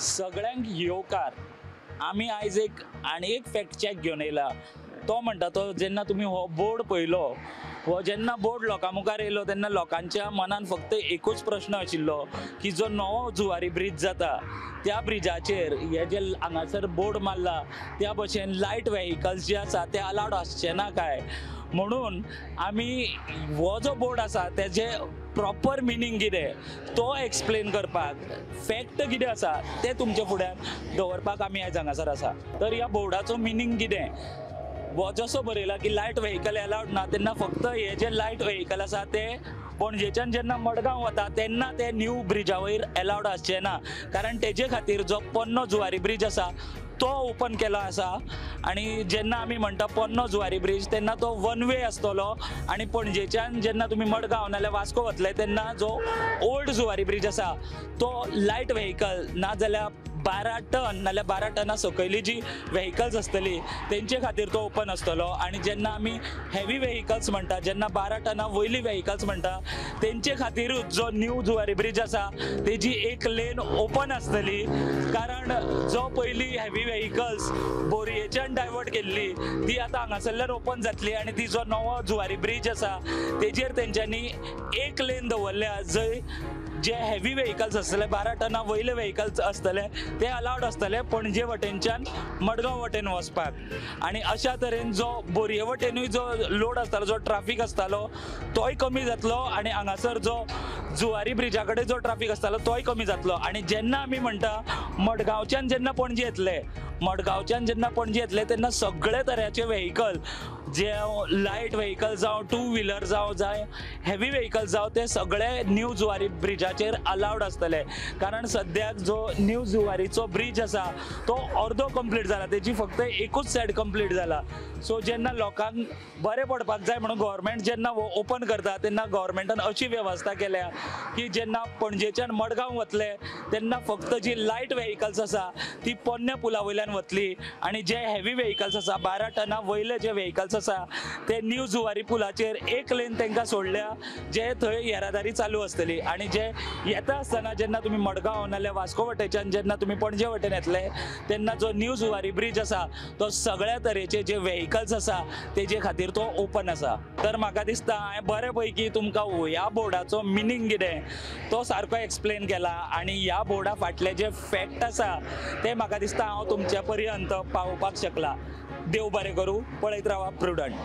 सगळ्यांक येवकार आमी आयज एक फॅक्ट चॅक घेवन येयला। तो म्हणटा तो जेन्ना तुमी हो बोर्ड पळयलो, हो जेन्ना बोर्ड लोकां मुखार येयलो तेन्ना लोकांच्या मनान फक्त एकूच प्रश्न आशिल्लो की जो नवो जुवारी ब्रीज जाता त्या ब्रिजाचेर हे जे हांगासर बोर्ड मारला त्या भशेन लायट व्हेहिकल्स जे आसा ते अलाउड आसचे ना काय म्हणून आमी हो जो बोर्ड आसा तेजे प्रॉपर मिनींग कितें तो एक्सप्लेन करपाक फॅक्ट कितें आसा ते तुमच्या फुड्यान दवरपाक आमी आयज हांगासर आसा। तर ह्या बोर्डाचो मिनींग कितें हो जसो बरयला की लायट व्हेहिकल अलाउड ना तेन्ना फक्त हे जे लायट व्हेहिकल आसा ते पणजेच्यान जेन्ना मडगांव वता तेन्ना ते न्यू ब्रिजा वयर अलाउड आसचे ना, कारण तेजे खातीर जो पोन्नो जुवारी ब्रिज आसा तो ओपन केलो आसा। आणि जेन्ना आमी म्हणटा पोन्नो जुवारी ब्रिज तेन्ना तो वन वे आसतलो आणि पणजेच्यान जेन्ना तुमी मडगांव नाल्यार वास्को वतले तेन्ना जो ओल्ड जुवारी ब्रिज आसा तो लायट व्हेहिकल ना जाल्यार 12 टन नाल्यार 12 टना सकयली जी व्हेहिकल्स आसतली तेंचे खातीर तो ओपन आसतलो। आणि जेन्ना आमी हेवी व्हेहिकल्स म्हणटा जेन्ना 12 टना वयली व्हेहिकल्स म्हणटा तेंचे खातीरूच जो न्यू जुवारी ब्रिज आसा तेजी एक लेन ओपन आसतली, कारण जो पयली हेवी व्हेहिकल्स बोरयेच्यान डायवर्ट केल्ली ती आतां हांगासरल्यान ओपन जातली आणि ती जो नवो जुवारी ब्रिज आसा तेजेर तेंच्यांनी एक लेन दवरल्या जंय जे हेवी व्हेहिकल्स आसतले 12 टना वयले व्हेहिकल्स आसतले ते अलाउड आसतले पणजे वटेनच्यान मडगांव वटेन वचपाक। आणि अशा तरेन जो बोरये वटेनूय जो लोड आसतालो जो ट्राफीक आसतालो तोय कमी जातलो आणि हांगासर जो जुवारी ब्रिजा कडेन जो ट्राफीक आसतालो तोय कमी जातलो। आणि जेन्ना आमी म्हणटा मडगांवच्यान जेन्ना पणजे येतले तेन्ना सगळे तरेचे व्हेहिकल जे लायट व्हेहिकल जावं टू व्हिलर जावं हेवी व्हेहिकल जावं ते सगळे न्यू जुवारी ब्रिजाचेर अलाउड आसतले, कारण सद्याक जो न्यू जुवारीचो ब्रिज आसा तो अर्दो कंप्लीट जाला, तेजी फक्त एकूच सायड कंप्लीट जाला। सो जेन्ना लोकांक बरें पडपाक जाय म्हणून गव्हर्मेंट जेन्ना ओपन करता तेन्ना गव्हर्मेंटान अशी वेवस्था केल्या की जेन्ना पणजेच्यान मडगांव वतले तेन्ना फक्त जी लायट व्हेहिकल्स आसा ती पोन्ने पुला वयल्यान वतली आणि जे हेवी व्हेहिकल्स आसा 12 टना वयले जे व्हेहिकल्स आसा ते न्यू जुवारी पुलाचेर एक लेन तेंकां सोडल्या जे थंय येरादारी चालू आसतली। आणि जे येता आसतना जेन्ना तुमी मडगांव नाल्यार वास्को वटेच्यान जेन्ना तुमी पणजे वटेन येतले तेन्ना जो न्यू जुवारी ब्रिज आसा तो सगळ्या तरेचे जे व्हेहिकल्स आसा तेजे खातीर तो ओपन आसा। तर म्हाका दिसता हांवें बरे पैकी तुमकां ह्या बोर्डाचो मिनींग कितें तो सारको एक्सप्लेन केला आणि ह्या बोर्डा फाटले जे फॅक्ट आसा ते म्हाका दिसता हांव तुमच्या पर्यंत पावोवपाक शकला। देव बरें करूं, पळयत रावा प्रुडंट।